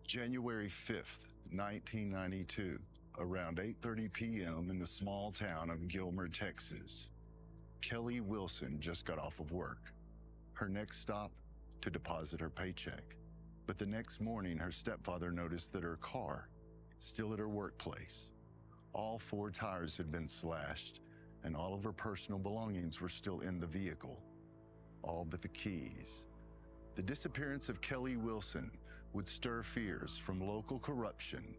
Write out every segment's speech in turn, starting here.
January 5th, 1992, around 8:30 p.m. in the small town of Gilmer, Texas. Kelly Wilson just got off of work. Her next stop, to deposit her paycheck. But the next morning, her stepfather noticed that her car, still at her workplace, all 4 tires had been slashed and all of her personal belongings were still in the vehicle, all but the keys. The disappearance of Kelly Wilson would stir fears from local corruption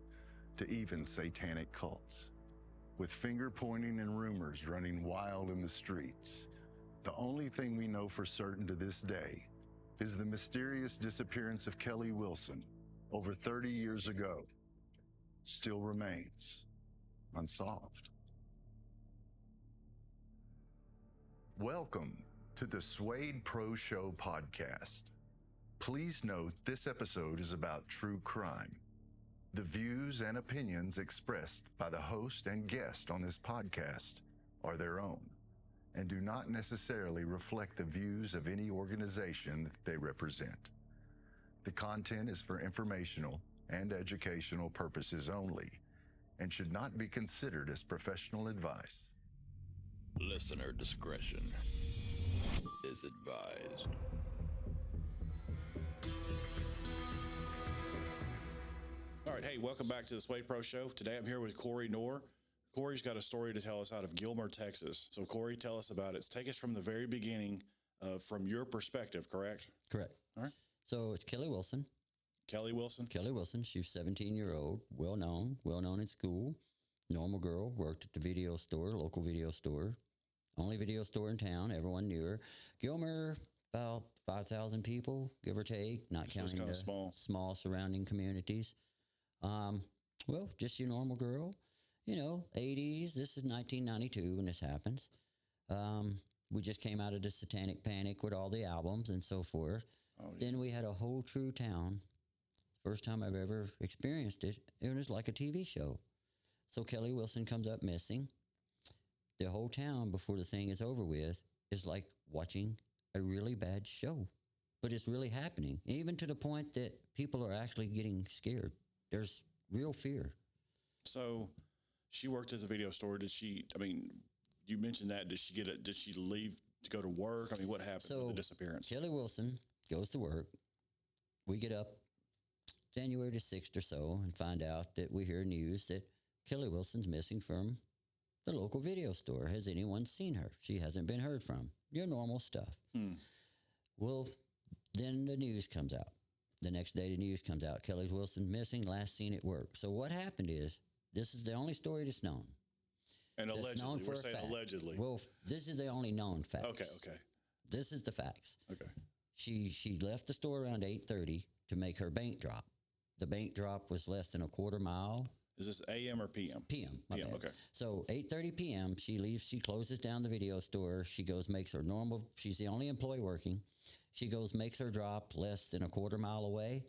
to even satanic cults. With finger pointing and rumors running wild in the streets, the only thing we know for certain to this day is the mysterious disappearance of Kelly Wilson over 30 years ago still remains unsolved. Welcome to the SWADE Pro Show podcast. Please note this episode is about true crime. The views and opinions expressed by the host and guest on this podcast are their own and do not necessarily reflect the views of any organization that they represent. The content is for informational and educational purposes only and should not be considered as professional advice. Listener discretion is advised. All right, hey, welcome back to the SWADE Pro Show. Today I'm here with Cory Knorr. Cory's got a story to tell us out of Gilmer, Texas. So Cory, tell us about it. Take us from the very beginning, from your perspective, correct? Correct. All right. So it's Kelly Wilson. Kelly Wilson? Kelly Wilson. She's 17-year-old, well known in school. Normal girl, worked at the video store, local video store. Only video store in town. Everyone knew her. Gilmer, about 5,000 people, give or take, not counting the small surrounding communities. Just your normal girl. 80s. This is 1992 when this happens. We just came out of the Satanic Panic with all the albums and so forth. Oh, yeah. Then we had a whole true town. First time I've ever experienced it. It was like a TV show. So Kelly Wilson comes up missing. The whole town, before the thing is over with, is like watching a really bad show. But it's really happening, even to the point that people are actually getting scared. There's real fear. So she worked at the video store. You mentioned that. Did she leave to go to work? What happened with the disappearance? Kelly Wilson goes to work. We get up January the 6th or so and find out that we hear news that Kelly Wilson's missing from the local video store. Has anyone seen her? She hasn't been heard from. Your normal stuff. Well, then the news comes out. The next day the news comes out. Kelly Wilson missing, last seen at work. So what happened is, this is the only story that's known. And allegedly, we're saying allegedly. Well, this is the only known facts. Okay. This is the facts. Okay. She left the store around 8:30 to make her bank drop. The bank drop was less than a quarter mile. Is this AM or PM? PM. PM, okay. So 8:30 PM, she leaves, she closes down the video store. She goes, makes her normal, she's the only employee working. She goes, makes her drop less than a quarter mile away,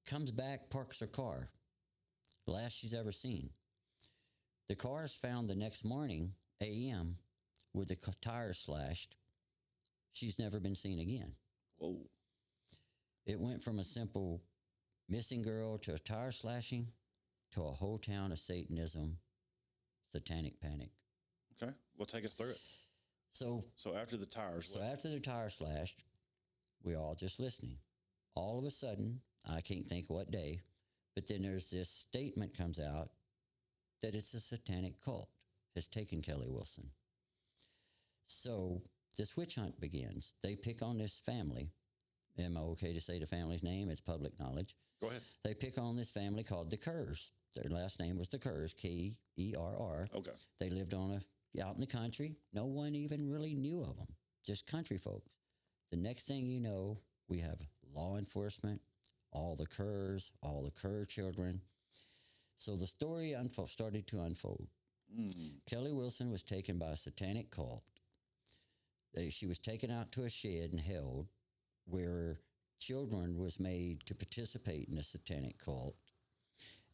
comes back, parks her car. Last she's ever seen. The car is found the next morning, AM, with the tires slashed. She's never been seen again. Whoa. It went from a simple missing girl to a tire slashing to a whole town of Satanism, Satanic Panic. Okay. Well, take us through it. So after the tires. So after the tire slashed, we all just listening. All of a sudden, I can't think what day, but then there's this statement comes out that it's a satanic cult has taken Kelly Wilson. So this witch hunt begins. They pick on this family. Am I okay to say the family's name? It's public knowledge. Go ahead. They pick on this family called the Kerrs. Their last name was the Kerrs, Kerr. Okay. They lived out in the country. No one even really knew of them, just country folks. The next thing you know, we have law enforcement, all the Kerrs, all the Kerr children. So the story started to unfold. Kelly Wilson was taken by a satanic cult. She was taken out to a shed and held where children was made to participate in the satanic cult.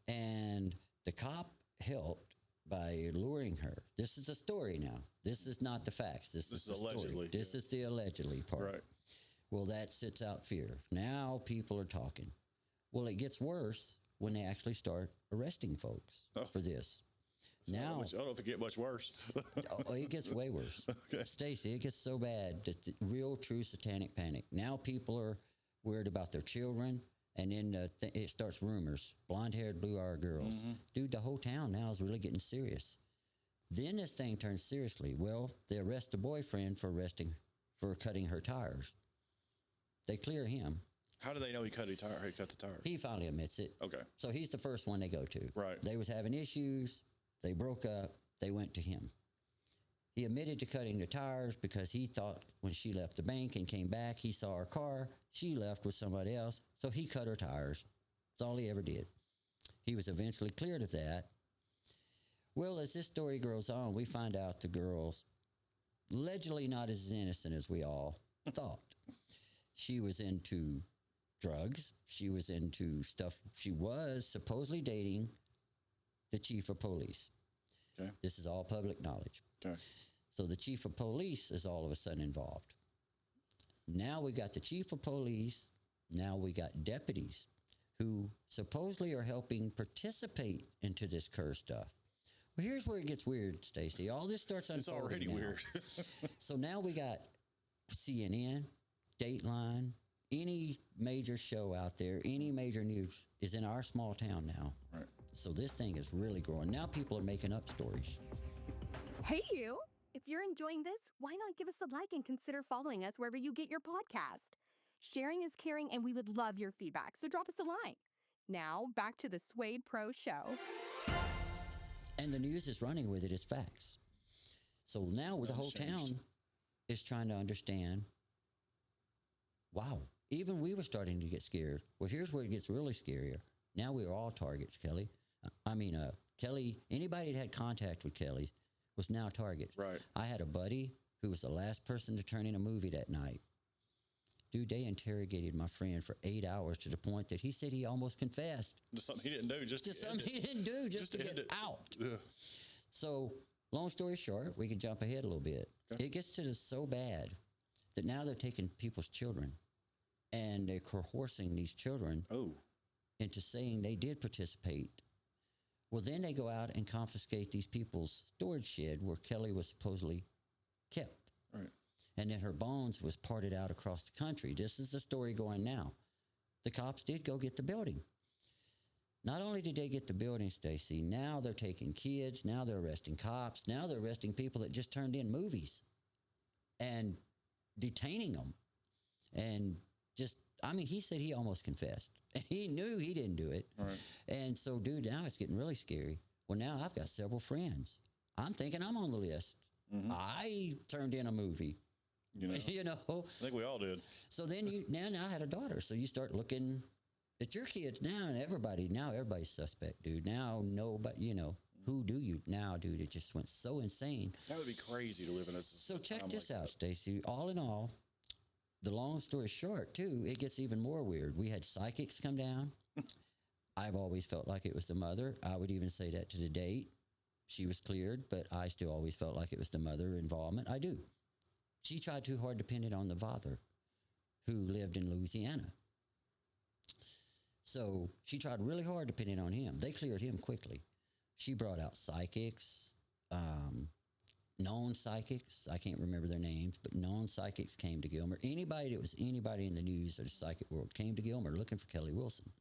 And the cop helped by luring her. This is the story now. This is not the facts. This is the allegedly. Story. This is the allegedly part. Right. Well, that sits out fear. Now people are talking. Well, it gets worse when they actually start arresting folks for this. So Now, I don't know if it get much worse. oh, it gets way worse. Okay. Stacy, it gets so bad that the real true satanic panic. Now people are worried about their children, and then it starts rumors. Blonde-haired, blue-eyed girls. Dude, the whole town now is really getting serious. Then this thing turns seriously. Well, they arrest the boyfriend for cutting her tires. They clear him. How do they know he cut the tire? He finally admits it. Okay. So he's the first one they go to. Right. They was having issues. They broke up. They went to him. He admitted to cutting the tires because he thought when she left the bank and came back, he saw her car. She left with somebody else, so he cut her tires. That's all he ever did. He was eventually cleared of that. Well, as this story goes on, we find out the girl's allegedly not as innocent as we all thought. She was into drugs. She was into stuff. She was supposedly dating the chief of police. Okay. This is all public knowledge. Okay. So the chief of police is all of a sudden involved. Now we got the chief of police. Now we got deputies who supposedly are helping participate into this curse stuff. Well, here's where it gets weird, Stacy. All this starts unfolding. It's already now. weird. So now we got CNN, Dateline, any major show out there, any major news is in our small town now. Right. So this thing is really growing. Now people are making up stories. Hey, you. If you're enjoying this, why not give us a like and consider following us wherever you get your podcast? Sharing is caring, and we would love your feedback, so drop us a line. Now, back to the SWADE Pro Show. And the news is running with it as facts. So now the whole town is trying to understand, wow, even we were starting to get scared. Well, here's where it gets really scarier. Now we're all targets, Kelly. Kelly, anybody that had contact with Kelly was now targets. Right. I had a buddy who was the last person to turn in a movie that night. Dude, they interrogated my friend for 8 hours to the point that he said he almost confessed. Just something he didn't do. Just something he didn't do just to get out. Yeah. So, long story short, we can jump ahead a little bit. Okay. It gets to this so bad that now they're taking people's children and they're coercing these children into saying they did participate. Well, then they go out and confiscate these people's storage shed where Kelly was supposedly kept. Right. And then her bones was parted out across the country. This is the story going now. The cops did go get the building. Not only did they get the building, Stacy, now they're taking kids, now they're arresting cops, now they're arresting people that just turned in movies and detaining them. And he said he almost confessed. He knew he didn't do it. Right. And so, dude, now it's getting really scary. Well, now I've got several friends. I'm thinking I'm on the list. Mm-hmm. I turned in a movie. You know, I think we all did. So then now I had a daughter. So you start looking at your kids now, and everybody's suspect, dude. Now nobody, who do you now, dude? It just went so insane. That would be crazy to live in. So check this out, Stacy. All in all, the long story short, too, it gets even more weird. We had psychics come down. I've always felt like it was the mother. I would even say that to the date. She was cleared, but I still always felt like it was the mother involvement. I do. She tried too hard to pin it on the father who lived in Louisiana. So she tried really hard to pin it on him. They cleared him quickly. She brought out psychics, known psychics. I can't remember their names, but known psychics came to Gilmer. Anybody in the news or the psychic world came to Gilmer looking for Kelly Wilson.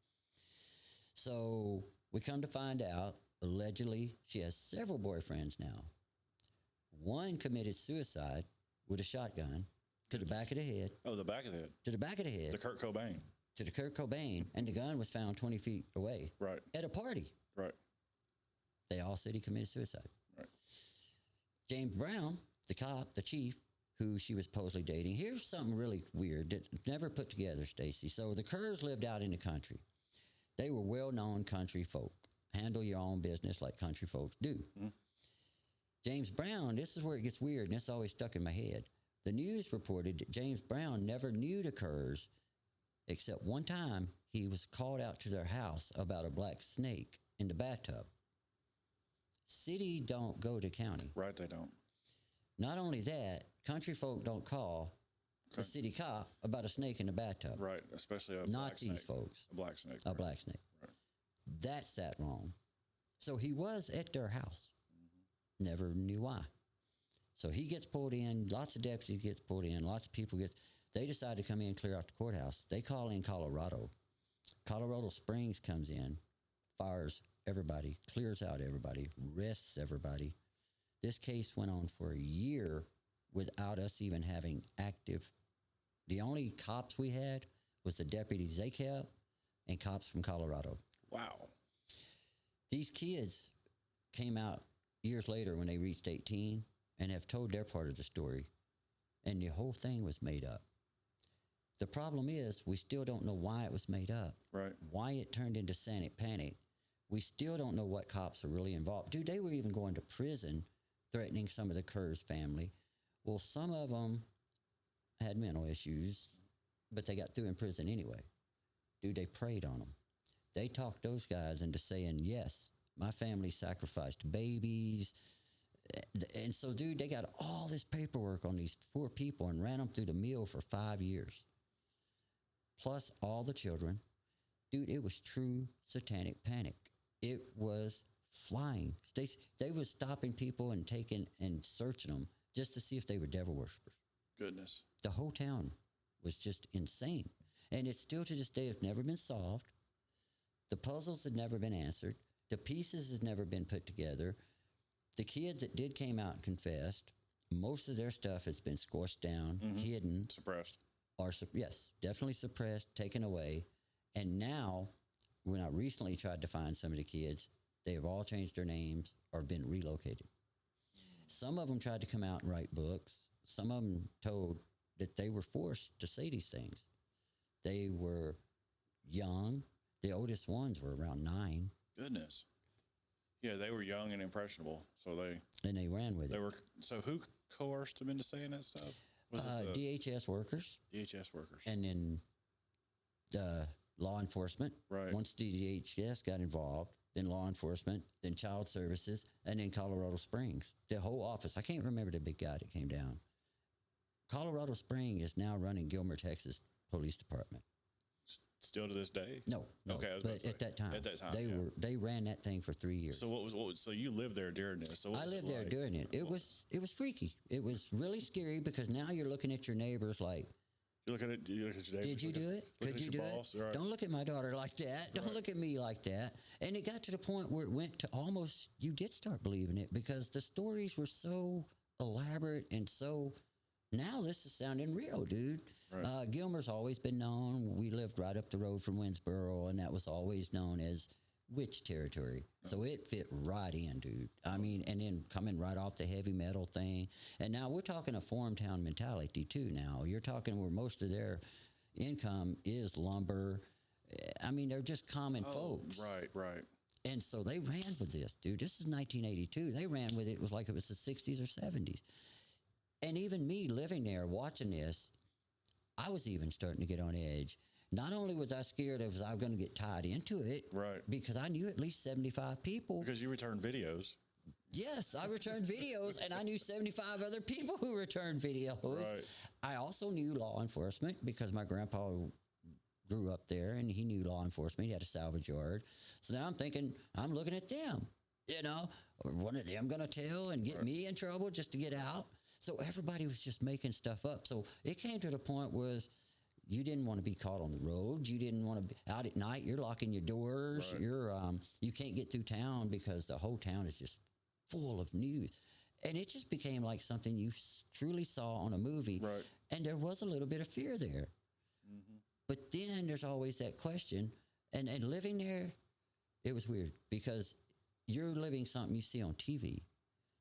So we come to find out, allegedly, she has several boyfriends now. One committed suicide with a shotgun to the back of the head. Oh, the back of the head. To the back of the head. The Kurt Cobain. To the Kurt Cobain, and the gun was found 20 feet away. Right. At a party. Right. They all said he committed suicide. Right. James Brown, the cop, the chief, who she was supposedly dating. Here's something really weird that never put together, Stacy. So the Kerrs lived out in the country. They were well-known country folk. Handle your own business like country folks do. Mm-hmm. James Brown, this is where it gets weird, and it's always stuck in my head. The news reported that James Brown never knew the Kerrs, except one time he was called out to their house about a black snake in the bathtub. City don't go to county. Right, they don't. Not only that, country folk don't call the city cop about a snake in the bathtub. Right, especially a Not black these snake. folks. A black snake. A right. black snake. Right. That sat wrong. So he was at their house. Never knew why. So he gets pulled in. Lots of deputies gets pulled in. Lots of people get. They decide to come in and clear out the courthouse. They call in Colorado. Colorado Springs comes in, fires everybody, clears out everybody, arrests everybody. This case went on for a year without us even having active. The only cops we had was the deputies they kept and cops from Colorado. Wow. These kids came out years later when they reached 18 and have told their part of the story. And the whole thing was made up. The problem is we still don't know why it was made up. Right. Why it turned into Sanic Panic. We still don't know what cops are really involved. Dude, they were even going to prison threatening some of the Kurz family. Well, some of them had mental issues, but they got through in prison anyway. Dude, they preyed on them. They talked those guys into saying, yes, my family sacrificed babies. And so, dude, they got all this paperwork on these poor people and ran them through the mill for 5 years. Plus all the children. Dude, it was true satanic panic. It was flying. They was stopping people and taking and searching them just to see if they were devil worshippers. Goodness. The whole town was just insane. And it's still to this day have never been solved. The puzzles had never been answered. The pieces had never been put together. The kids that did came out and confessed, most of their stuff has been squashed down, hidden. Suppressed. Or yes, definitely suppressed, taken away. And now, when I recently tried to find some of the kids, they have all changed their names or been relocated. Some of them tried to come out and write books. Some of them told that they were forced to say these things. They were young. The oldest ones were around 9. Goodness. Yeah, they were young and impressionable, so And they ran with they it. were. So who coerced them into saying that stuff? Was it the DHS workers. DHS workers? And then law enforcement. Right. Once DHS got involved, then law enforcement, then child services, and then Colorado Springs. The whole office. I can't remember the big guy that came down. Colorado Springs is now running Gilmer, Texas Police Department. Still to this day? No. Okay, I was about but to say, at that time, yeah. they ran that thing for 3 years. So what was so you lived there during this? So what I was it lived there like? during it. It was freaky. It was really scary because now you're looking at your neighbors like, You look at your neighbors. did you do it? Look Could at you your do boss, it? right. Don't look at my daughter like that. Don't look at me like that. And it got to the point where it went to almost, you did start believing it because the stories were so elaborate and so, now this is sounding real, dude. Right. Gilmer's always been known. We lived right up the road from Winsboro, and that was always known as witch territory. So it fit right in, dude. I mean, and then coming right off the heavy metal thing. And now we're talking a farm town mentality, too, now. You're talking where most of their income is lumber. I mean, they're just common folks. Right. And so they ran with this, dude. This is 1982. They ran with it. It was like it was the 60s or 70s. And even me living there watching this, I was even starting to get on edge. Not only was I scared of I was going to get tied into it, Right. because I knew at least 75 people. Because you returned videos. Yes, I returned videos, and I knew 75 other people who returned videos. Right. I also knew law enforcement because my grandpa grew up there, and he knew law enforcement. He had a salvage yard. So now I'm thinking, I'm looking at them. You know, one of them going to tell and get me in trouble just to get out. So everybody was just making stuff up. So it came to the point where you didn't want to be caught on the road. You didn't want to be out at night. You're locking your doors. Right. You can't get through town because the whole town is just full of news. And it just became like something you truly saw on a movie. Right. And there was a little bit of fear there. Mm-hmm. But then there's always that question. And living there, it was weird because you're living something you see on TV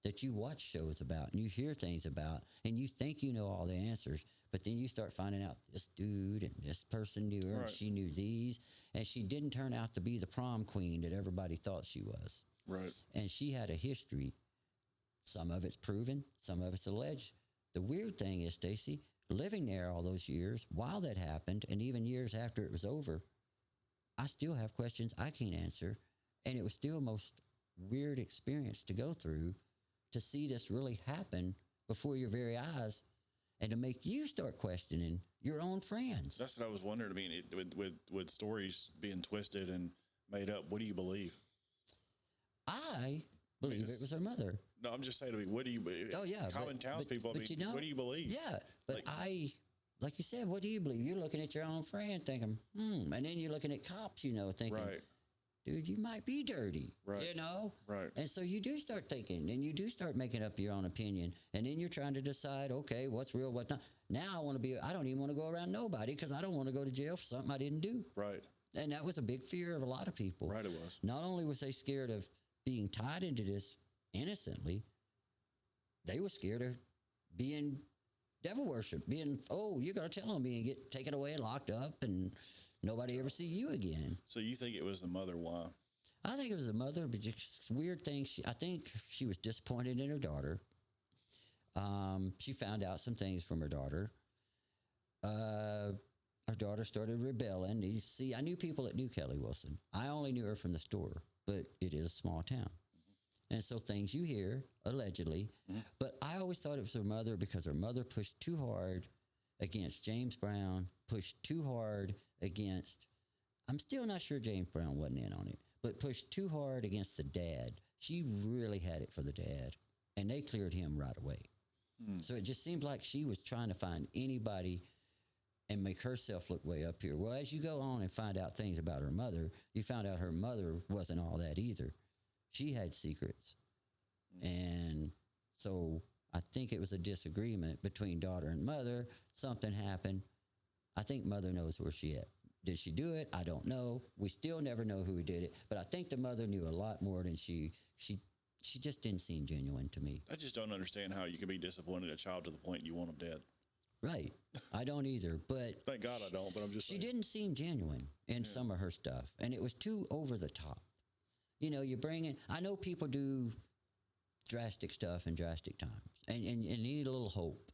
that you watch shows about and you hear things about and you think you know all the answers, but then you start finding out this dude and this person knew her and she knew these, and she didn't turn out to be the prom queen that everybody thought she was. Right. And she had a history. Some of it's proven, some of it's alleged. The weird thing is, Stacy, living there all those years while that happened and even years after it was over, I still have questions I can't answer. And it was still most weird experience to go through to see this really happen before your very eyes. and to make you start questioning your own friends. That's what I was wondering. I mean, with stories being twisted and made up, what do you believe? I believe it was her mother. No, I'm just saying to me, what do you believe? Oh, yeah. Common townspeople, I mean, you know, what do you believe? Yeah, but like you said, what do you believe? You're looking at your own friend thinking, and then you're looking at cops, thinking, Right. dude, you might be dirty, Right. Right. And so you do start thinking, and you do start making up your own opinion, and then you're trying to decide, okay, what's real, what's not. Now I don't even want to go around nobody because I don't want to go to jail for something I didn't do. Right. And that was a big fear of a lot of people. Right, it was. Not only was they scared of being tied into this innocently, they were scared of being devil worship, being, you're going to tell on me and get taken away and locked up and nobody ever see you again. So you think it was the mother? Why? I think it was the mother, but just weird things. I think she was disappointed in her daughter. She found out some things from her daughter. Her daughter started rebelling. You see, I knew people that knew Kelly Wilson. I only knew her from the store, but it is a small town. And so things you hear, allegedly, but I always thought it was her mother because her mother pushed too hard against James Brown, pushed too hard against, I'm still not sure James Brown wasn't in on it, but pushed too hard against the dad. She really had it for the dad, and they cleared him right away. So it just seems like she was trying to find anybody and make herself look way up here. Well, as you go on and find out things about her mother, you found out her mother wasn't all that either. She had secrets. And so I think it was a disagreement between daughter and mother. Something happened. I think mother knows where she at. Did she do it? I don't know. We still never know who did it. But I think the mother knew a lot more than she just didn't seem genuine to me. I just don't understand how you can be disappointed in a child to the point you want them dead. Right. I don't either. But Thank God I don't, but I'm just she saying. didn't seem genuine in some of her stuff. And it was too over the top. You bring in, I know people do drastic stuff in drastic times and need a little hope.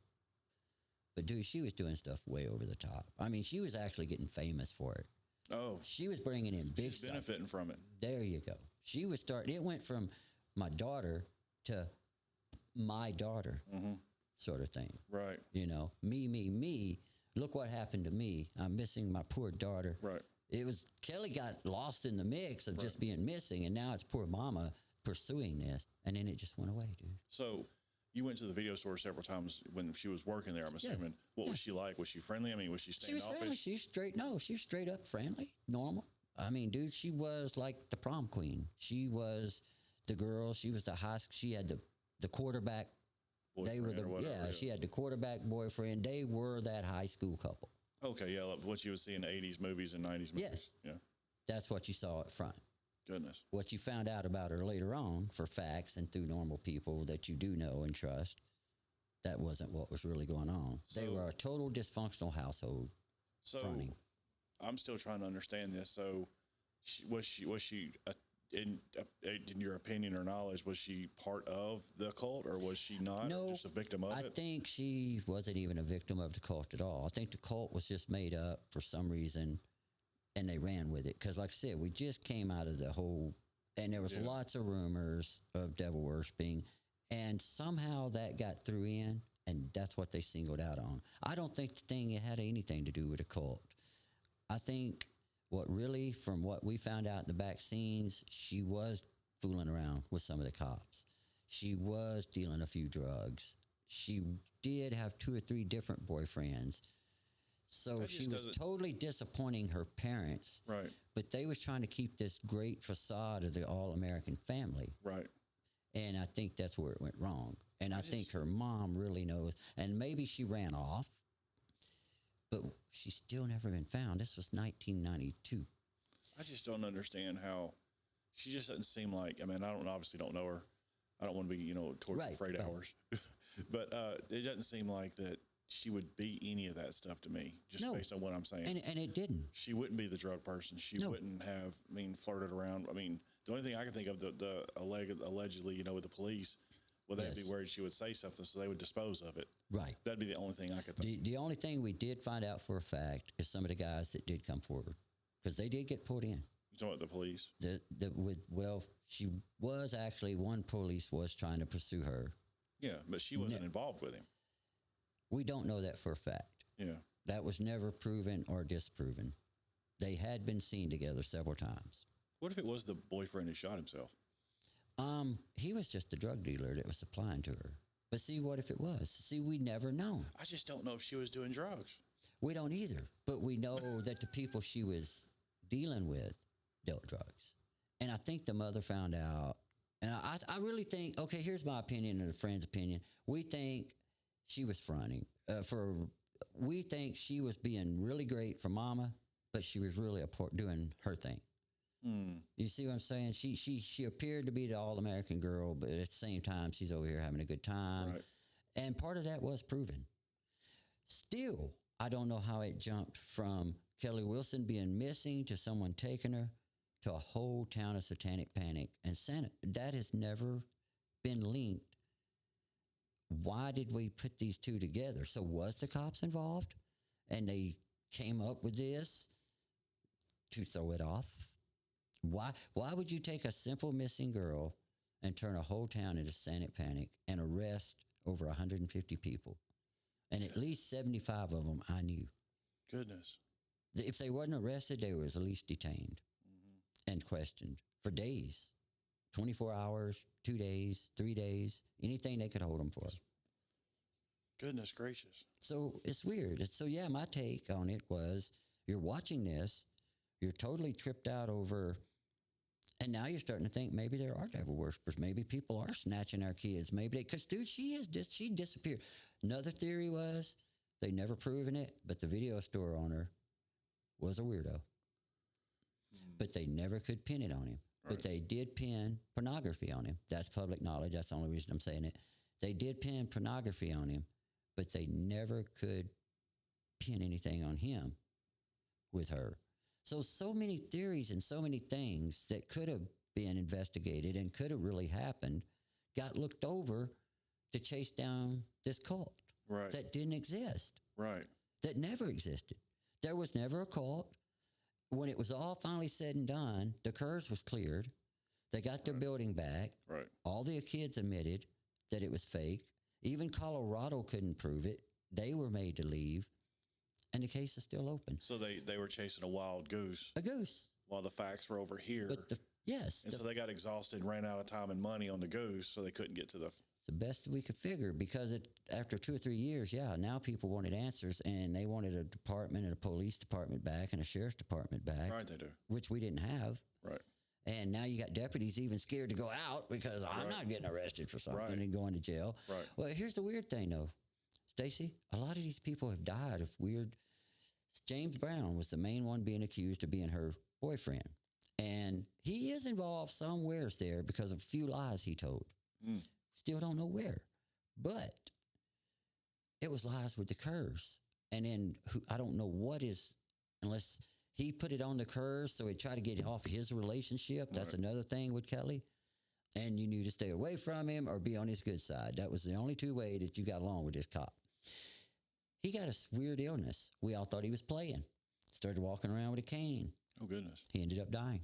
But dude, she was doing stuff way over the top. I mean, she was actually getting famous for it. Oh. She was bringing in big She's stuff. benefiting from it. There you go. She was starting, it went from my daughter to my daughter sort of thing. Right. Me. Look what happened to me. I'm missing my poor daughter. Right. It was, Kelly got lost in the mix of just being missing, and now it's poor mama pursuing this, and then it just went away, dude. So you went to the video store several times when she was working there, I'm assuming. What was she like? Was she friendly? I mean, was she standoffish? She was friendly. She was straight up friendly, normal. I mean, dude, she was like the prom queen. She was the girl. She was the she had the quarterback. Boyfriend they were the whatever, she had the quarterback boyfriend. They were that high school couple. Okay, yeah, like what you would see in the 80s movies and 90s movies. Yes. Yeah. That's what you saw up front. Goodness. What you found out about her later on for facts and through normal people that you do know and trust, that wasn't what was really going on. They were a total dysfunctional household. So fronting. I'm still trying to understand this. So was she in your opinion or knowledge, was she part of the cult or was she not? No, or just a victim of it? I think she wasn't even a victim of the cult at all. I think the cult was just made up for some reason and they ran with it. Because like I said, we just came out of the whole, and there was lots of rumors of devil worshiping, and somehow that got through in, and that's what they singled out on. I don't think the thing had anything to do with a cult. I think what really, from what we found out in the back scenes, she was fooling around with some of the cops. She was dealing a few drugs. She did have 2 or 3 different boyfriends. So she was totally disappointing her parents. Right. But they was trying to keep this great facade of the all-American family. Right. And I think that's where it went wrong. And I think her mom really knows. And maybe she ran off, but she's still never been found. This was 1992. I just don't understand how she just doesn't seem like, I mean, obviously don't know her. I don't want to be, towards the freight hours. But it doesn't seem like that she would be any of that stuff to me, just based on what I'm saying. And it didn't. She wouldn't be the drug person. She wouldn't have, flirted around. I mean, the only thing I can think of, the allegedly, with the police, well, they'd be worried she would say something, so they would dispose of it. Right. That'd be the only thing I could think. The only thing we did find out for a fact is some of the guys that did come forward, because they did get pulled in. You talking about the police? She was actually, one police was trying to pursue her. Yeah, but she wasn't involved with him. We don't know that for a fact. Yeah. That was never proven or disproven. They had been seen together several times. What if it was the boyfriend who shot himself? He was just a drug dealer that was supplying to her. But see, what if it was? See, we never know. I just don't know if she was doing drugs. We don't either. But we know that the people she was dealing with dealt drugs. And I think the mother found out. And I really think, okay, here's my opinion and a friend's opinion. We think she was fronting. We think she was being really great for mama, but she was really doing her thing. You see what I'm saying? She appeared to be the all-American girl, but at the same time, she's over here having a good time. Right. And part of that was proven. Still, I don't know how it jumped from Kelly Wilson being missing to someone taking her to a whole town of satanic panic. And that has never been linked. Why did we put these two together? So was the cops involved? And they came up with this to throw it off? Why would you take a simple missing girl and turn a whole town into satanic panic and arrest over 150 people? And at least 75 of them I knew. Goodness. If they wasn't arrested, they was at least detained and questioned for days. 24 hours, 2 days, 3 days, anything they could hold them for. Goodness gracious. So it's weird. So yeah, my take on it was you're watching this, you're totally tripped out over, and now you're starting to think maybe there are devil worshippers. Maybe people are snatching our kids. Maybe because dude, she disappeared. Another theory was they never proven it, but the video store owner was a weirdo. But they never could pin it on him. Right. But they did pin pornography on him. That's public knowledge. That's the only reason I'm saying it. They did pin pornography on him, but they never could pin anything on him with her. So many theories and so many things that could have been investigated and could have really happened got looked over to chase down this cult that didn't exist. Right. That never existed. There was never a cult. When it was all finally said and done, the curse was cleared. They got their building back. Right. All the kids admitted that it was fake. Even Colorado couldn't prove it. They were made to leave. And the case is still open. So they were chasing a wild goose. A goose. While the facts were over here. But so they got exhausted and ran out of time and money on the goose, so they couldn't get to the best we could figure, because after 2 or 3 years, now people wanted answers, and they wanted a department and a police department back and a sheriff's department back. Right, they do. Which we didn't have. Right. And now you got deputies even scared to go out because I'm not getting arrested for something and going to jail. Right. Well, here's the weird thing, though, Stacy. A lot of these people have died of weird. James Brown was the main one being accused of being her boyfriend. And he is involved somewheres there because of a few lies he told. Still don't know where. But it was lies with the curse. And then I don't know what is, unless he put it on the curse so he tried to get off his relationship. That's another thing with Kelly. And you knew to stay away from him or be on his good side. That was the only two ways that you got along with this cop. He got a weird illness. We all thought he was playing. Started walking around with a cane. Oh, goodness. He ended up dying.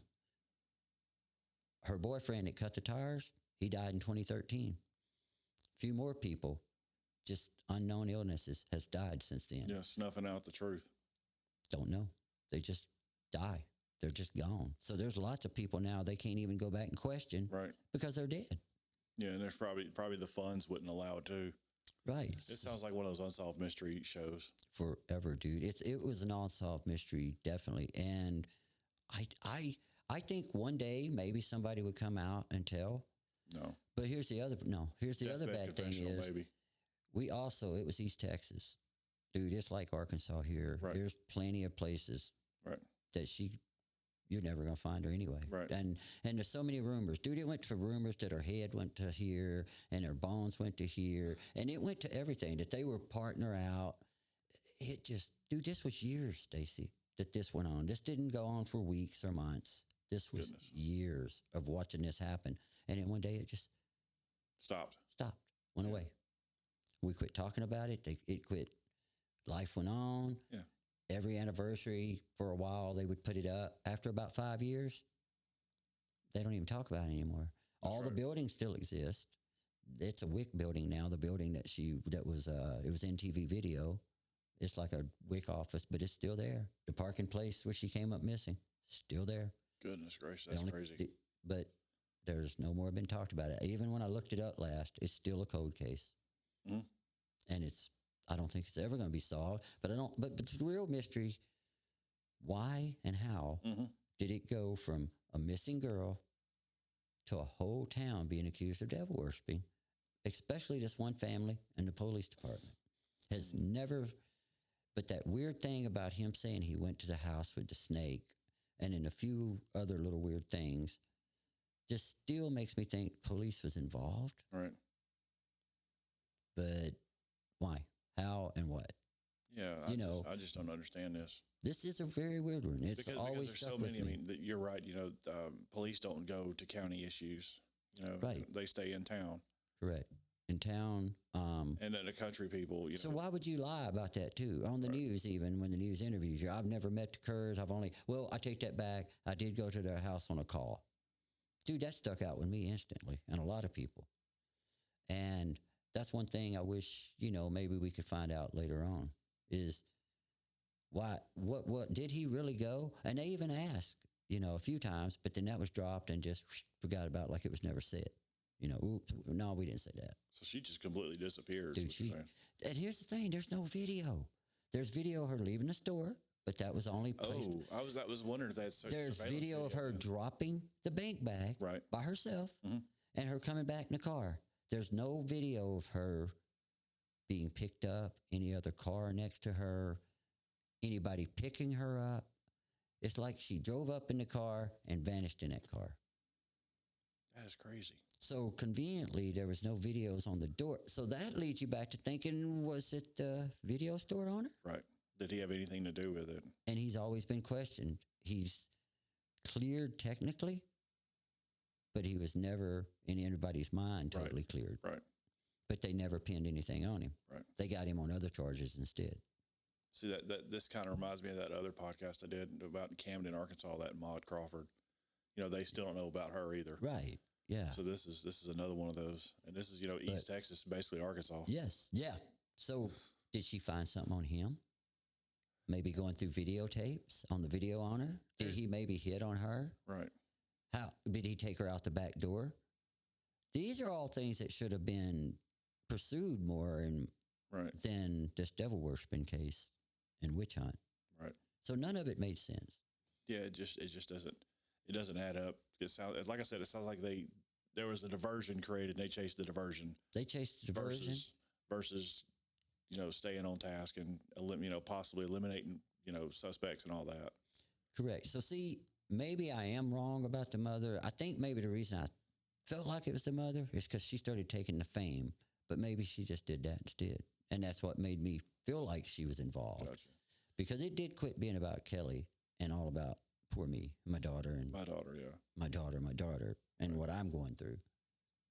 Her boyfriend that cut the tires, he died in 2013. A few more people, just unknown illnesses, has died since then. Yeah, snuffing out the truth. Don't know. They just die. They're just gone. So there's lots of people now they can't even go back and question because they're dead. Yeah, and there's probably the funds wouldn't allow it too. Right. It sounds like one of those unsolved mystery shows. Forever, dude. It was an unsolved mystery, definitely. And I think one day maybe somebody would come out and tell. No. But here's the other bad thing is maybe. It was East Texas. Dude, it's like Arkansas here. Right. There's plenty of places that you're never going to find her anyway. Right. And there's so many rumors. Dude, it went for rumors that her head went to here and her bones went to here. And it went to everything, that they were parting her out. This was years, Stacy, that this went on. This didn't go on for weeks or months. This was years of watching this happen. And then one day it just stopped, went away. We quit talking about it. It quit. Life went on. Yeah. Every anniversary for a while, they would put it up. After about 5 years, they don't even talk about it anymore. All the buildings still exist. it's a WIC building now. The building that was it was NTV Video. It's like a WIC office, but it's still there. The parking place where she came up missing, still there. Goodness gracious, that's crazy. But there's no more been talked about it. Even when I looked it up last, it's still a cold case, and I don't think it's ever going to be solved. But But the real mystery: why and how did it go from a missing girl to a whole town being accused of devil worshiping? Especially this one family and the police department has never. But that weird thing about him saying he went to the house with the snake and then a few other little weird things just still makes me think police was involved. Right. But why? How and what? Yeah, I just don't understand this. This is a very weird one. It's always because there's stuck so with many. me. I mean, you're right. Police don't go to county issues. Right. They stay in town. Correct. In town. And then the country people. So why would you lie about that too? On the news, even when the news interviews you, I've never met the Kerrs. I take that back. I did go to their house on a call. Dude, that stuck out with me instantly, and a lot of people. And that's one thing I wish, maybe we could find out later on is why, what did he really go? And they even asked, a few times, but then that was dropped and just forgot about like it was never said. Oops, no, we didn't say that. So she just completely disappeared. Dude, and here's the thing, there's no video. There's video of her leaving the store, but that was only placed. Oh, I was wondering if that's there's video of her dropping the bank bag by herself and her coming back in the car. There's no video of her being picked up, any other car next to her, anybody picking her up. It's like she drove up in the car and vanished in that car. That is crazy. So conveniently, there was no videos on the door. So that leads you back to thinking, was it the video store owner? Right. Did he have anything to do with it? And he's always been questioned. He's cleared technically, but he was never in anybody's mind totally cleared. Right. But they never pinned anything on him. Right. They got him on other charges instead. See, that this kind of reminds me of that other podcast I did about Camden, Arkansas, that Maud Crawford. They still don't know about her either. Right. Yeah. So this is another one of those. And this is, East Texas, basically Arkansas. Yes. Yeah. So did she find something on him? Maybe going through videotapes on the video on her? Did he maybe hit on her? Right. How did he take her out the back door? These are all things that should have been pursued more than this devil worshiping case and witch hunt. Right. So none of it made sense. Yeah, it just doesn't add up. It sounds like I said. It sounds like there was a diversion created. And they chased the diversion. They chased the diversion versus staying on task and possibly eliminating suspects and all that. Correct. So see, maybe I am wrong about the mother. I think maybe the reason I felt like it was the mother is because she started taking the fame, but maybe she just did that instead, and that's what made me feel like she was involved. Gotcha. Because it did quit being about Kelly and all about poor me, my daughter, and my daughter, and what I'm going through.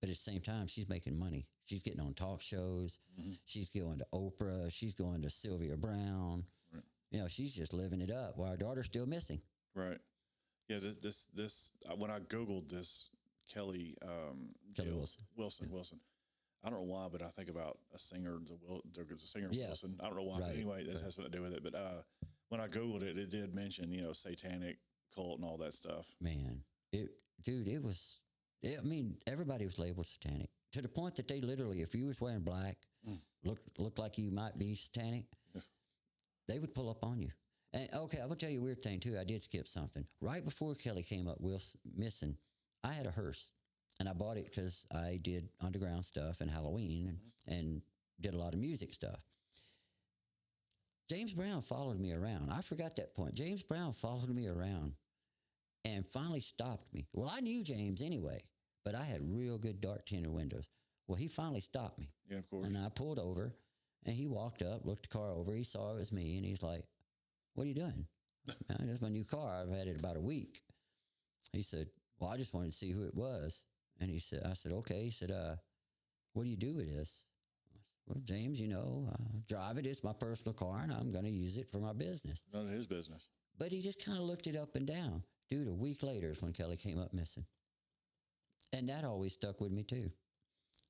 But at the same time, she's making money. She's getting on talk shows. Mm-hmm. She's going to Oprah. She's going to Sylvia Brown. Right. She's just living it up while our daughter's still missing. Right. Yeah. This when I Googled this Kelly Wilson. I don't know why, but I think about a singer. There's a singer Wilson. I don't know why, but anyway, this has something to do with it. But when I Googled it, it did mention satanic cult and all that stuff. Man, it was. Everybody was labeled satanic to the point that they literally, if you was wearing black, looked like you might be satanic, they would pull up on you. And okay, I will tell you a weird thing too. I did skip something. Right before Kelly came up missing, I had a hearse, and I bought it because I did underground stuff and Halloween and did a lot of music stuff. James Brown followed me around. I forgot that point. James Brown followed me around and finally stopped me. Well, I knew James anyway, but I had real good dark tinted windows. Well, he finally stopped me. Yeah, of course. And I pulled over, and he walked up, looked the car over. He saw it was me, and he's like, "What are you doing?" "That's my new car. I've had it about a week." He said, "Well, I just wanted to see who it was." And I said, "Okay." He said, "What do you do with this?" I said, "Well, James, I drive it. It's my personal car, and I'm going to use it for my business." None of his business. But he just kind of looked it up and down. Dude, a week later is when Kelly came up missing. And that always stuck with me too.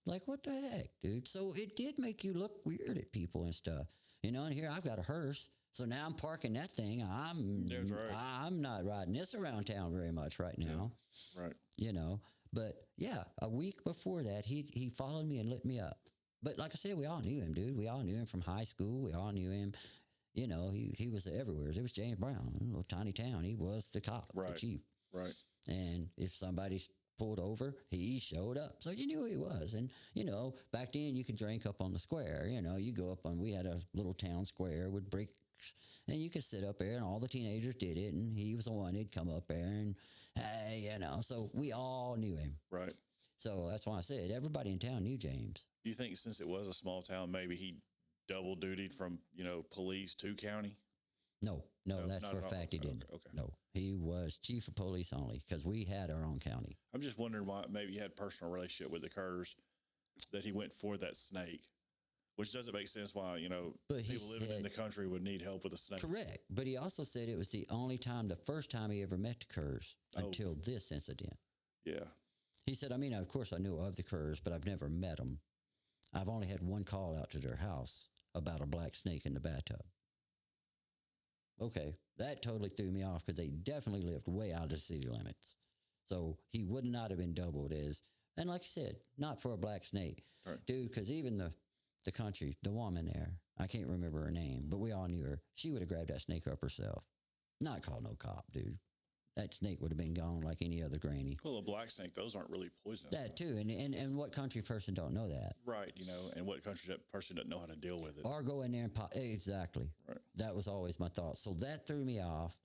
Like, what the heck, dude? So it did make you look weird at people and stuff. You know, and here I've got a hearse. So now I'm parking that thing. That's right. I'm not riding this around town very much right now. Yeah. Right. You know, but yeah, a week before that, he followed me and lit me up. But like I said, we all knew him, dude. We all knew him from high school. We all knew him. You know, he was everywhere. It was James Brown, a little tiny town. He was the cop, Right. the chief. Right. And if somebody pulled over, he showed up. So you knew who he was. And, you know, back then you could drink up on the square. You know, you go up on, we had a little town square with bricks, and you could sit up there, and all the teenagers did it. And he was the one who'd come up there and, hey, you know, so we all knew him. Right. So that's why I said everybody in town knew James. Do you think since it was a small town, maybe he double dutied from, police to county? No, that's not for a at all. fact he didn't. Okay. No, he was chief of police only because we had our own county. I'm just wondering why maybe he had a personal relationship with the Kerrs that he went for that snake, which doesn't make sense why, But he people living in the country would need help with a snake. Correct. But he also said it was the first time he ever met the Kerrs until this incident. Yeah. He said, I mean, of course, I knew of the Kerrs, but I've never met them. I've only had one call out to their house about a black snake in the bathtub. Okay, that totally threw me off because they definitely lived way out of the city limits. So he would not have been doubled as, and like you said, not for a black snake. Right. Dude, because even the country, the woman there, I can't remember her name, but we all knew her. She would have grabbed that snake up herself. Not called no cop, dude. That snake would have been gone like any other granny. Well, a black snake, those aren't really poisonous. That too, and what country person don't know that? Right, and what country that person doesn't know how to deal with it. Or go in there and pop. Exactly. Right. That was always my thought. So that threw me off.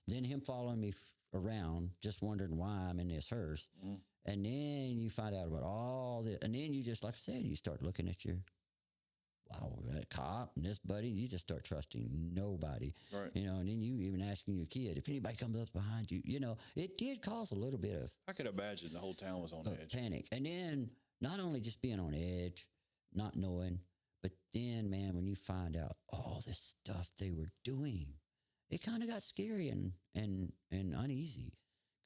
Then him following me around, just wondering why I'm in this hearse. Mm-hmm. And then you find out about all this. And then you just, like I said, you start looking at that cop and this buddy, you just start trusting nobody. Right. And then you even asking your kid, if anybody comes up behind you, it did cause a little bit of I could imagine the whole town was on edge. panic. And then not only just being on edge, not knowing, but then, man, when you find out all this stuff they were doing, it kind of got scary and uneasy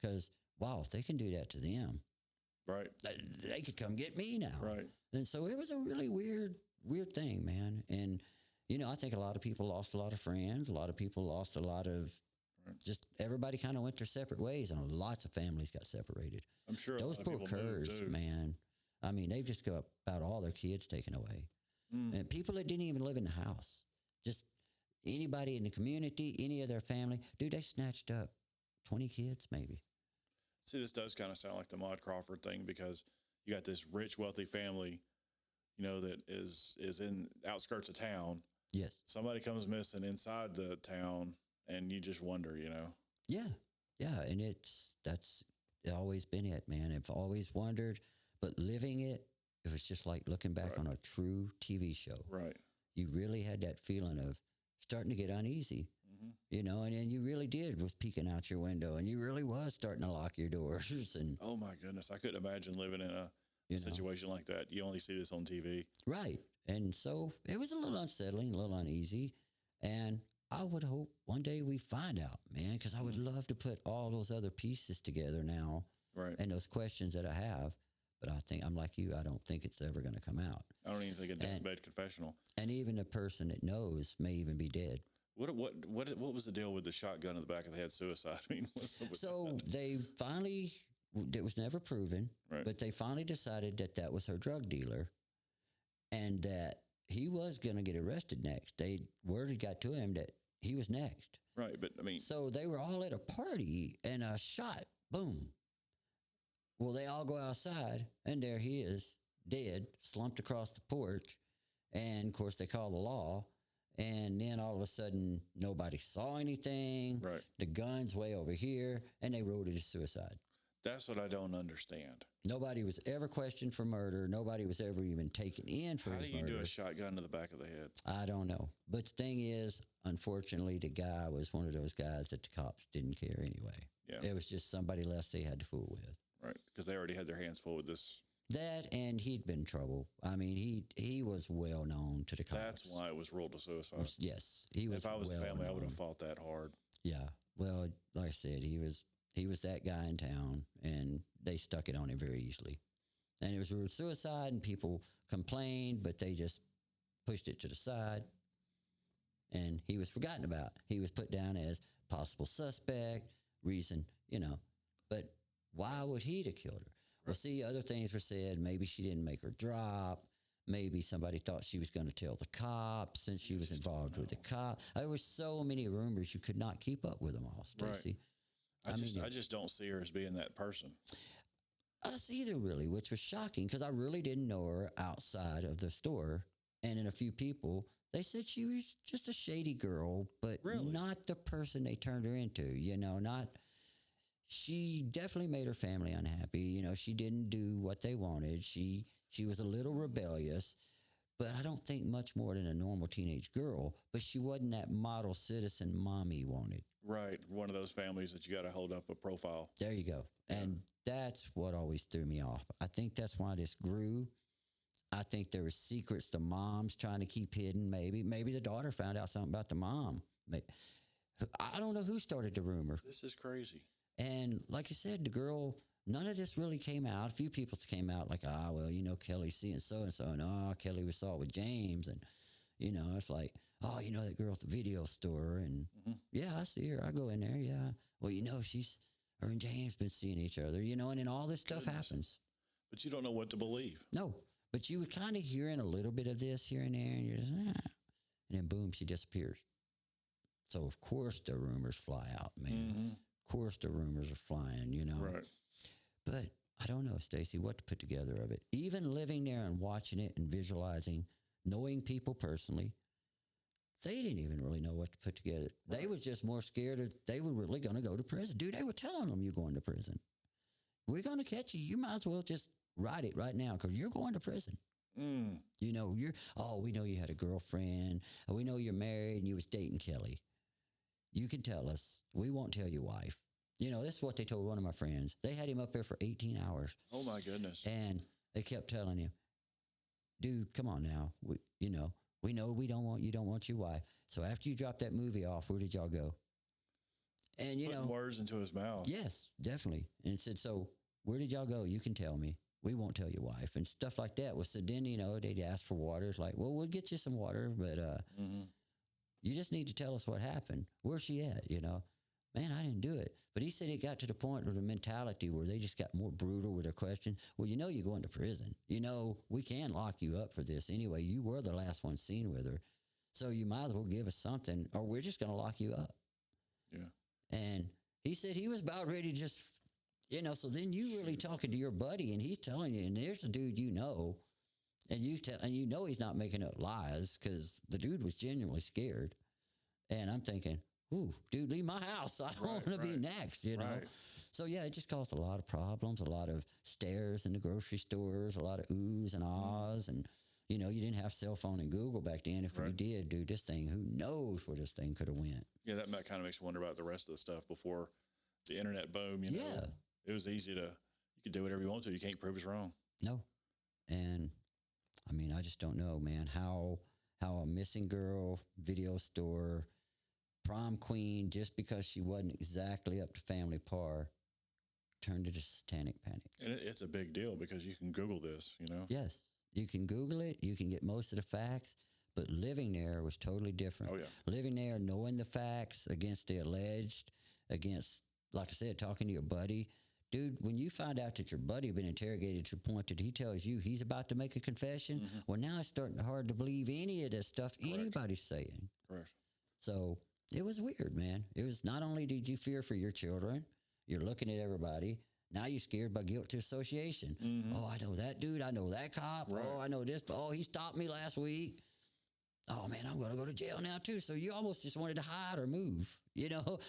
because, wow, if they can do that to them, Right. they could come get me now. Right. And so it was a really weird thing, man. And, I think a lot of people lost a lot of friends. A lot of people lost a lot of just everybody kind of went their separate ways, and lots of families got separated. I'm sure Those poor Kerrs, man. I mean, they've just got about all their kids taken away. And people that didn't even live in the house, just anybody in the community, any of their family, dude, they snatched up 20 kids maybe. See, this does kind of sound like the Maude Crawford thing because you got this rich, wealthy family, that is in outskirts of town. Yes. Somebody comes missing inside the town, and you just wonder, Yeah. Yeah. And that's always been it, man. I've always wondered, but living it was just like looking back on a true TV show. Right. You really had that feeling of starting to get uneasy, and then you really did was peeking out your window, and you really was starting to lock your doors. And Oh my goodness, I couldn't imagine living in a situation like that. You only see this on TV. Right. And so it was a little unsettling, a little uneasy. And I would hope one day we find out, man, because I would love to put all those other pieces together now. Right. And those questions that I have. But I think I'm like you. I don't think it's ever going to come out. I don't even think a deathbed confessional. And even the person that knows may even be dead. What was the deal with the shotgun in the back of the head suicide? I mean, what's up with So they finally, it was never proven, Right. but they finally decided that was her drug dealer and that he was going to get arrested next. Word had got to him that he was next. Right, but I mean, So they were all at a party and a shot, boom. Well, they all go outside and there he is, dead, slumped across the porch. And of course, they call the law. And then all of a sudden, nobody saw anything. Right. The gun's way over here, and they wrote it as suicide. that's what I don't understand. Nobody was ever questioned for murder. Nobody was ever even taken in for How his do you murder. do a shotgun to the back of the head? I don't know. But the thing is, unfortunately, the guy was one of those guys that the cops didn't care anyway. Yeah. It was just somebody less they had to fool with. Right, because they already had their hands full with this. That, and he'd been in trouble. I mean, he was well known to the cops. That's why it was ruled a suicide. Yes, he was. If I was well the family, I known. would have fought that hard. Yeah. Well, like I said, he was that guy in town, and they stuck it on him very easily. And it was ruled suicide, and people complained, but they just pushed it to the side. And he was forgotten about. He was put down as possible suspect, reason, But why would he have killed her? Well, see, other things were said. Maybe she didn't make her drop. Maybe somebody thought she was going to tell the cops since she was involved with the cop. There were so many rumors you could not keep up with them all, Stacy. Right. I just don't see her as being that person. Us either, really, which was shocking because I really didn't know her outside of the store. And in a few people, they said she was just a shady girl, but not the person they turned her into, she definitely made her family unhappy. She didn't do what they wanted. She was a little rebellious, but I don't think much more than a normal teenage girl, but she wasn't that model citizen mommy wanted. Right. One of those families that you got to hold up a profile. There you go. Yeah. And that's what always threw me off. I think that's why this grew. I think there were secrets the mom's trying to keep hidden. Maybe the daughter found out something about the mom. I don't know who started the rumor. This is crazy. And like you said, the girl, none of this really came out. A few people came out like, Kelly's seeing so-and-so. And, Kelly was saw with James. And, it's like, that girl at the video store. And, yeah, I see her. I go in there, yeah. Well, her and James been seeing each other, and then all this stuff happens. But you don't know what to believe. No. But you were kind of hearing a little bit of this here and there, and you're just, and then boom, she disappears. So, of course, the rumors fly out, man. Mm-hmm. Of course, the rumors are flying, Right. But I don't know, Stacy, what to put together of it. Even living there and watching it and visualizing, knowing people personally, they didn't even really know what to put together. Right. They was just more scared they were really going to go to prison. Dude, they were telling them you're going to prison. We're going to catch you. You might as well just write it right now because you're going to prison. Mm. We know you had a girlfriend. We know you're married and you was dating Kelly. You can tell us. We won't tell your wife. This is what they told one of my friends. They had him up there for 18 hours. Oh, my goodness. And they kept telling him, dude, come on now. We know you don't want your wife. So after you dropped that movie off, where did y'all go? And, Putting words into his mouth. Yes, definitely. And said, so where did y'all go? You can tell me. We won't tell your wife. And stuff like that. Well, so then, they'd ask for water. It's like, well, we'll get you some water, but you just need to tell us what happened. Where's she at, Man, I didn't do it. But he said it got to the point of the mentality where they just got more brutal with their question. Well, you're going to prison. We can lock you up for this anyway. You were the last one seen with her. So you might as well give us something or we're just going to lock you up. Yeah. And he said he was about ready to just, so then you really talking to your buddy and he's telling you, and there's a dude and he's not making up lies because the dude was genuinely scared. And I'm thinking, ooh, dude, leave my house. I don't want to be next, Right. So, yeah, it just caused a lot of problems, a lot of stares in the grocery stores, a lot of oohs and ahs. And, you didn't have cell phone and Google back then. If we did, dude, this thing, who knows where this thing could have went. Yeah, that kind of makes you wonder about the rest of the stuff before the internet boom, Yeah. It was easy you could do whatever you want to. You can't prove it's wrong. No. And, I just don't know, man, how a missing girl, video store, prom queen, just because she wasn't exactly up to family par, turned into satanic panic. And it's a big deal because you can Google this, Yes. You can Google it. You can get most of the facts. But living there was totally different. Oh, yeah. Living there, knowing the facts against the alleged, against, like I said, talking to your buddy. Dude, when you find out that your buddy been interrogated to the point that he tells you he's about to make a confession, well, now it's starting hard to believe any of this stuff anybody's saying. Correct. So it was weird, man. It was not only did you fear for your children, you're looking at everybody. Now you're scared by guilt to association. Mm-hmm. Oh, I know that dude. I know that cop. Right. Oh, I know this. Oh, he stopped me last week. Oh, man, I'm going to go to jail now, too. So you almost just wanted to hide or move,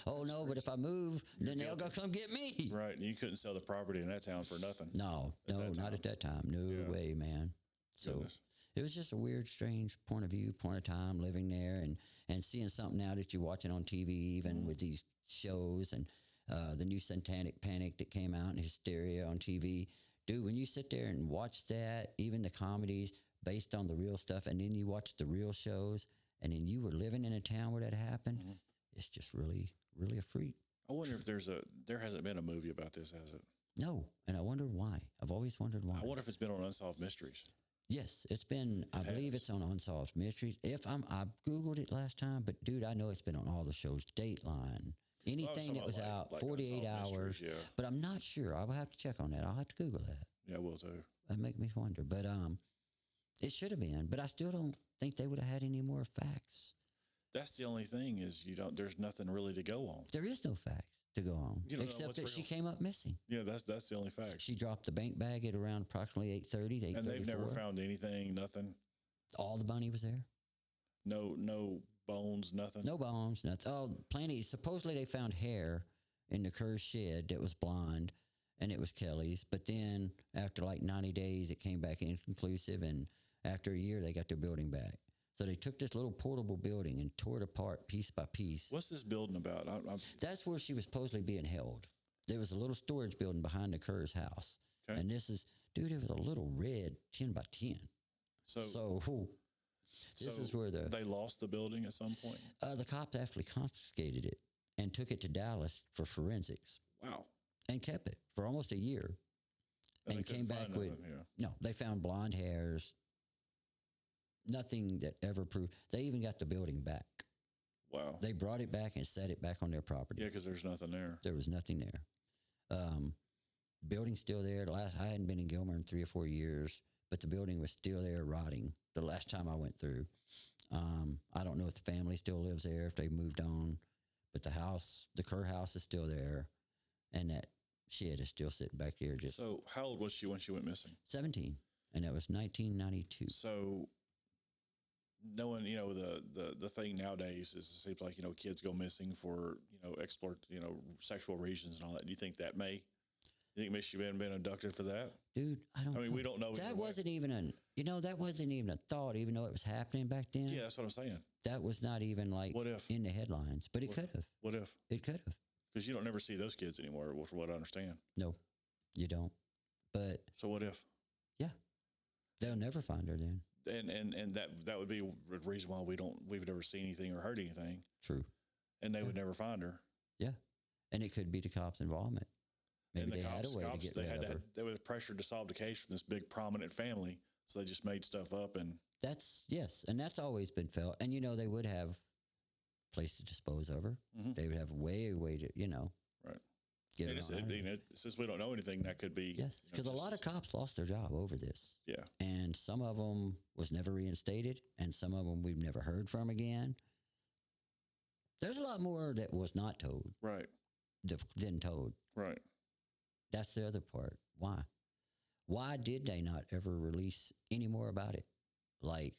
Oh, no, but if I move, then they'll go come get me. Right, and you couldn't sell the property in that town for nothing. No, not at that time. No way, man. So it was just a weird, strange point of view, point of time, living there and seeing something now that you're watching on TV, even with these shows and the new satanic panic that came out and hysteria on TV. Dude, when you sit there and watch that, even the comedies based on the real stuff, and then you watch the real shows, and then you were living in a town where that happened, it's just really, really a freak. I wonder if there hasn't been a movie about this, has it? No, and I wonder why. I've always wondered why. I wonder if it's been on Unsolved Mysteries. Yes, it's been. I believe it's on Unsolved Mysteries. I googled it last time, but dude, I know it's been on all the shows. Dateline, anything that was out, 48 hours. Yeah. But I'm not sure. I will have to check on that. I'll have to Google that. Yeah, I will too. That make me wonder. But it should have been. But I still don't think they would have had any more facts. That's the only thing is there's nothing really to go on. There is no facts to go on, You don't know except what's that she real. came up missing. Yeah, that's the only fact. She dropped the bank bag at around approximately 8:30 to 8:34. And they've never found anything, nothing. All the money was there. No bones, nothing. No bones, nothing. Oh, plenty. Supposedly they found hair in the Kerr's shed that was blonde, and it was Kelly's. But then after like 90 days, it came back inconclusive, and after a year, they got their building back. So they took this little portable building and tore it apart piece by piece. What's this building about? That's where she was supposedly being held. There was a little storage building behind the Kerr's house. Okay. And this is, dude, it was a little red 10 by 10. So this is where they lost the building at some point. The cops actually confiscated it and took it to Dallas for forensics. Wow. And kept it for almost a year. And they came couldn't back find with, nothing, yeah. no, they found blonde hairs. Nothing that ever proved. They even got the building back. Wow. They brought it back and set it back on their property. Yeah, because there's nothing there. There was nothing there. Building's still there. I hadn't been in Gilmer in 3 or 4 years, but the building was still there rotting the last time I went through. I don't know if the family still lives there, if they moved on, but the house, the Kerr house is still there, and that shed is still sitting back there. Just So how old was she when she went missing? 17, and that was 1992. So knowing, the thing nowadays is it seems like, kids go missing for, sexual reasons and all that. Do you think that you think maybe she been abducted for that? Dude, I don't know. We don't know. That wasn't even that wasn't even a thought, even though it was happening back then. Yeah, that's what I'm saying. That was not even like What if? in the headlines, but it could have. What if? It could have. Because you don't never see those kids anymore, from what I understand. No, you don't. But So what if? yeah, they'll never find her then. And that would be the reason why we've never seen anything or heard anything, True. and they would never find her. Yeah, and it could be the cops' involvement. Maybe And the they had a way to get rid of her. They were pressured to solve the case from this big prominent family, so they just made stuff up. And Yes, and that's always been felt. And they would have a place to dispose of her. Mm-hmm. They would have a way to right. get her And on out of there. Since we don't know anything, that could be Yes, because a lot of cops lost their job over this. yeah. And some of them was never reinstated, and some of them we've never heard from again. There's a lot more that was not told Right. than told. Right. That's the other part. Why? Why did they not ever release any more about it? Like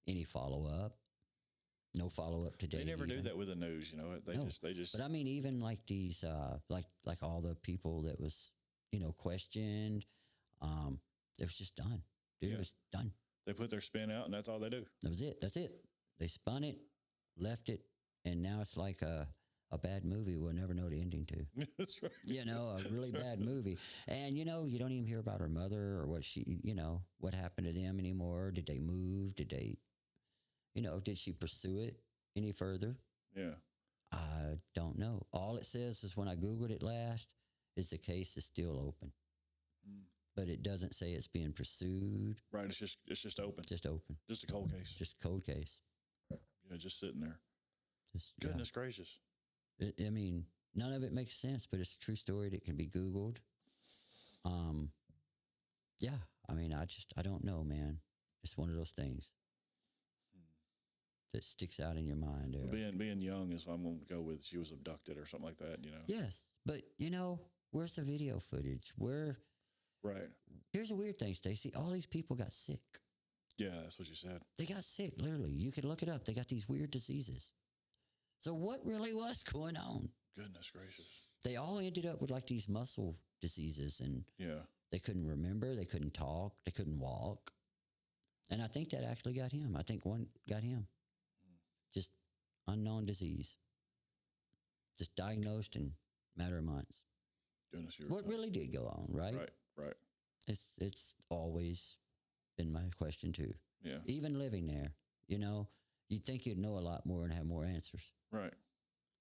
any follow-up? No follow-up today. They never do even. that with the news. They No. just. But I mean, even like these, like all the people that was, questioned, it was just done. Dude, Yeah. it was done. They put their spin out, and that's all they do. That was it. That's it. They spun it, left it, and now it's like a bad movie we'll never know the ending to. That's right. A really bad movie. And, you don't even hear about her mother or what what happened to them anymore. Did they move? Did they, did she pursue it any further? Yeah. I don't know. All it says is when I Googled it last is the case is still open. But it doesn't say it's being pursued. Right. It's just open. Just open. Just a cold case. Just a cold case. Just sitting there. Just, Goodness gracious. I mean, none of it makes sense, but it's a true story that can be Googled. Yeah, I mean, I don't know, man. It's one of those things that sticks out in your mind. Being young is what I'm going to go with. She was abducted or something like that, Yes, but, where's the video footage? Right. Here's a weird thing, Stacey. All these people got sick. Yeah, that's what you said. They got sick, literally. You could look it up. They got these weird diseases. So what really was going on? Goodness gracious. They all ended up with like these muscle diseases, and Yeah. they couldn't remember, they couldn't talk, they couldn't walk. And I think that actually got him. I think one got him. Just unknown disease. Just diagnosed in a matter of months. Goodness, What really did go on, right? Right. It's always been my question too. Yeah. Even living there, you'd think you'd know a lot more and have more answers. Right.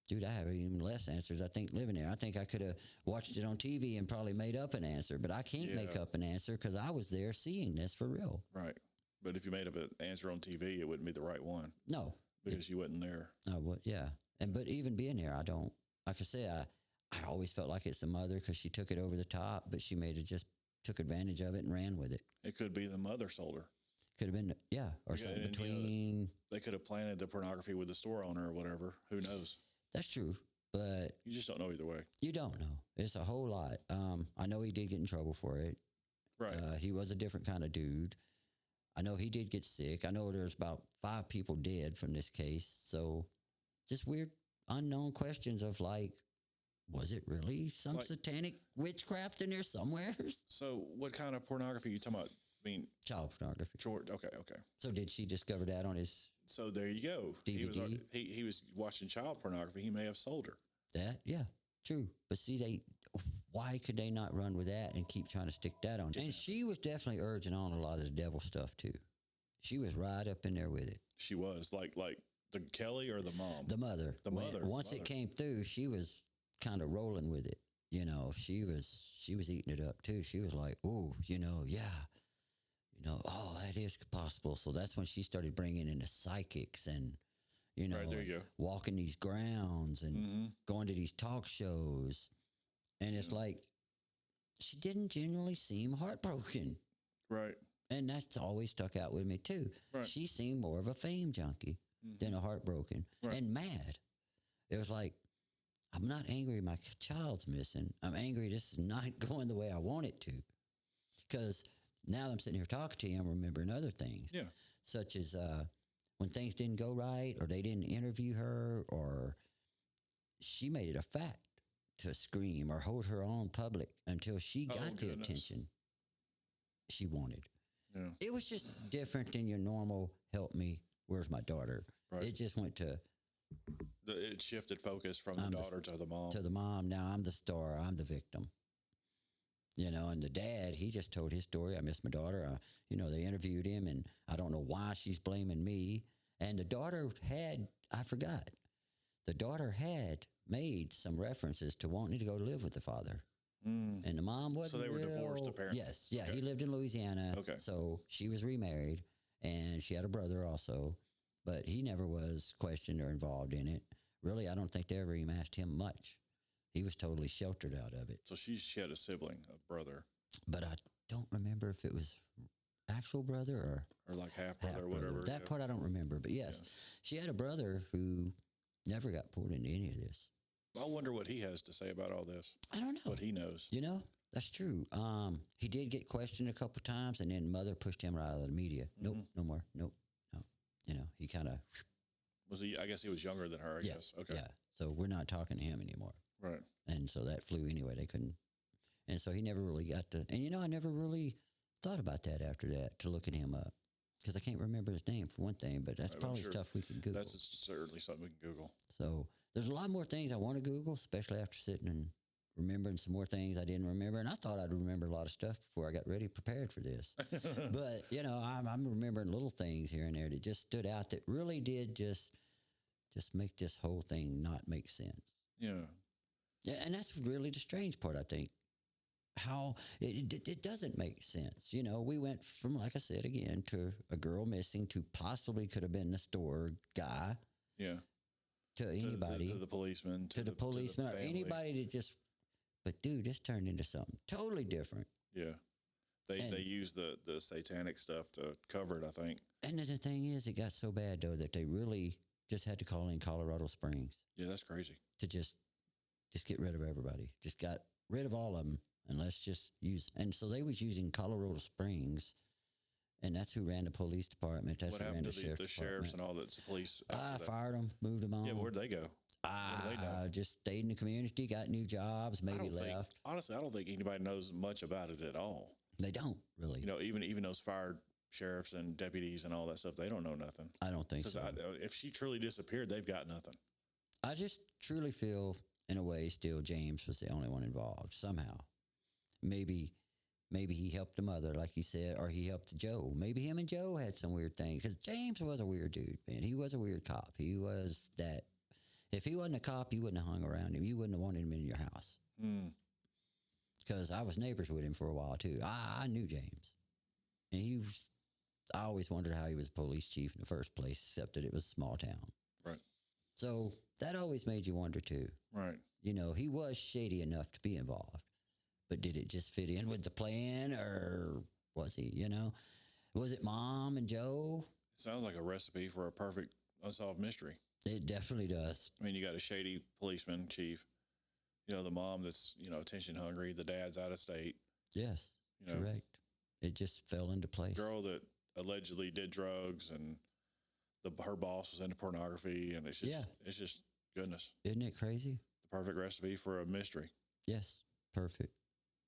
Dude, I have even less answers, I think, living there. I think I could have watched it on TV and probably made up an answer, but I can't make up an answer because I was there seeing this for real. Right. But if you made up an answer on TV, it wouldn't be the right one. No. Because you wasn't there. I would, yeah. But even being there, I don't, like I said, I always felt like it's the mother because she took it over the top, but she just took advantage of it and ran with it. It could be the mother sold her. Could have been, yeah, or something between. They could have planted the pornography with the store owner or whatever. Who knows? That's true, but you just don't know either way. You don't know. It's a whole lot. I know he did get in trouble for it. Right. He was a different kind of dude. I know he did get sick. I know there's about 5 people dead from this case. So just weird, unknown questions of like, was it really some satanic witchcraft in there somewhere? So what kind of pornography are you talking about? I mean, child pornography. Okay. So did she discover that on his? So there you go. DVD? He was watching child pornography. He may have sold her. That, yeah, true. But see, why could they not run with that and keep trying to stick that on? And she was definitely urging on a lot of the devil stuff too. She was right up in there with it. She was like the Kelly or the mom? The mother. The mother. Once it came through, she was kind of rolling with it. You know, she was eating it up too. She was like, oh, yeah. Oh, that is possible. So that's when she started bringing in the psychics and, right, there you go. Walking these grounds and going to these talk shows. And it's like, she didn't genuinely seem heartbroken. Right. And that's always stuck out with me too. Right. She seemed more of a fame junkie than a heartbroken and mad. It was like, I'm not angry my child's missing. I'm angry this is not going the way I want it to. Because now that I'm sitting here talking to you, I'm remembering other things. Yeah. Such as when things didn't go right or they didn't interview her or she made it a fact to scream or hold her own public until she got the attention she wanted. Yeah. It was just different than your normal, help me, where's my daughter? Right. It just went to... It shifted focus from the daughter to the mom. To the mom. Now I'm the star. I'm the victim. And the dad, he just told his story. I miss my daughter. They interviewed him, and I don't know why she's blaming me. And the daughter I forgot. The daughter had made some references to wanting to go live with the father. And the mom wasn't. So they were divorced, apparently. Yes. Yeah. Okay. He lived in Louisiana. Okay. So she was remarried, and she had a brother also, but he never was questioned or involved in it. Really, I don't think they ever even asked him much. He was totally sheltered out of it. So she had a sibling, a brother. But I don't remember if it was actual brother or like half brother or whatever. That part I don't remember. But yes, she had a brother who never got pulled into any of this. I wonder what he has to say about all this. I don't know. What he knows. That's true. He did get questioned a couple times, and then mother pushed him right out of the media. Nope, no more. Nope, no. He kind of... Was he? I guess he was younger than her, I guess. Okay. Yeah, so we're not talking to him anymore. Right. And so that flew anyway. They couldn't. And so he never really got to. And I never really thought about that after that to looking him up because I can't remember his name for one thing. But that's probably stuff we can Google. That's certainly something we can Google. So there's a lot more things I want to Google, especially after sitting and remembering some more things I didn't remember. And I thought I'd remember a lot of stuff before I got ready, prepared for this. But I'm remembering little things here and there that just stood out that really did just make this whole thing not make sense. Yeah. Yeah, and that's really the strange part, I think. How it doesn't make sense. We went from, like I said again, to a girl missing to possibly could have been the store guy. Yeah. To anybody. To the policeman. To the policeman. Or anybody that just... But, dude, this turned into something totally different. Yeah. They use the satanic stuff to cover it, I think. And then the thing is, it got so bad, though, that they really just had to call in Colorado Springs. Yeah, that's crazy. To just get rid of everybody. Just got rid of all of them, and let's just use... And so they was using Colorado Springs, and that's who ran the police department. That's what who ran the sheriffs and all that, the police? Fired them, moved them on. Yeah, where'd they go? Just stayed in the community, got new jobs, maybe left. Honestly, I don't think anybody knows much about it at all. They don't, really. Even those fired sheriffs and deputies and all that stuff, they don't know nothing. I don't think so. If she truly disappeared, they've got nothing. I just truly feel, in a way, still James was the only one involved, somehow. Maybe he helped the mother, like he said, or he helped Joe. Maybe him and Joe had some weird thing, because James was a weird dude, man. He was a weird cop. He was that... If he wasn't a cop, you wouldn't have hung around him. You wouldn't have wanted him in your house. Because I was neighbors with him for a while too. I knew James, and I always wondered how he was a police chief in the first place, except that it was a small town. Right. So that always made you wonder too. Right. You know, he was shady enough to be involved, but did it just fit in with the plan, or was he? You know, was it Mom and Joe? It sounds like a recipe for a perfect unsolved mystery. It definitely does. I mean, you got a shady policeman chief. You know, the mom that's, attention hungry. The dad's out of state. Yes, correct. It just fell into place. Girl that allegedly did drugs, and her boss was into pornography, and it's just goodness. Isn't it crazy? The perfect recipe for a mystery. Yes, perfect.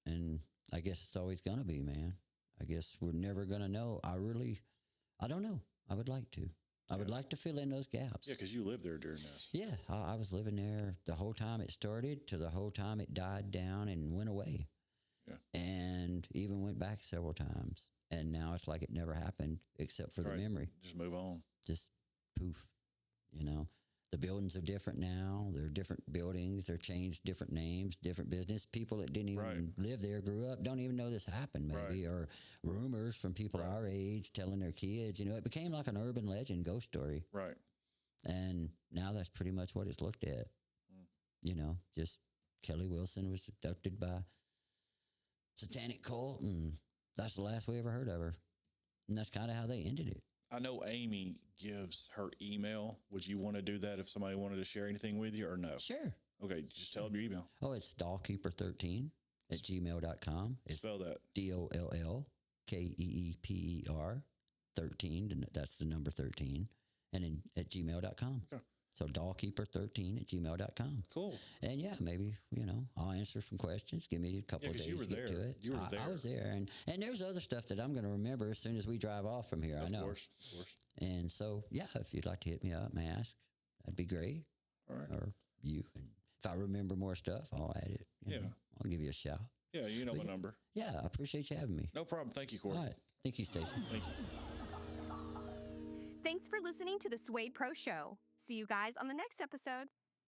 And I guess it's always going to be, man. I guess we're never going to know. I don't know. I would like to. I would like to fill in those gaps. Yeah, because you lived there during this. Yeah, I was living there the whole time it started to the whole time it died down and went away. Yeah. And even went back several times. And now it's like it never happened except for the memory. Just move on. Just poof, The buildings are different now. They're different buildings. They're changed, different names, different business. People that didn't even live there, grew up, don't even know this happened, maybe. Or rumors from people our age telling their kids. It became like an urban legend, ghost story. Right. And now that's pretty much what it's looked at. Just Kelly Wilson was abducted by satanic cult, and that's the last we ever heard of her. And that's kind of how they ended it. I know Amy gives her email. Would you want to do that if somebody wanted to share anything with you, or no? Sure. Okay, just tell them your email. Oh, it's dollkeeper13 at gmail.com. It's Spell that. DOLLKEEPER 13. That's the number 13. And then at gmail.com. Okay. So dollkeeper13 at gmail.com. Cool. And yeah, maybe, I'll answer some questions. Give me a couple of days you were to get there. to it. You were there. I was there. And there's other stuff that I'm going to remember as soon as we drive off from here. I know. Of course. And so, yeah, if you'd like to hit me up and ask, that'd be great. All right. Or you. And if I remember more stuff, I'll add it. I'll give you a shout. Yeah, you know my number. Yeah, I appreciate you having me. No problem. Thank you, Cory. All right. Thank you, Stacey. Thank you. Thanks for listening to the SWADE Pro Show. See you guys on the next episode.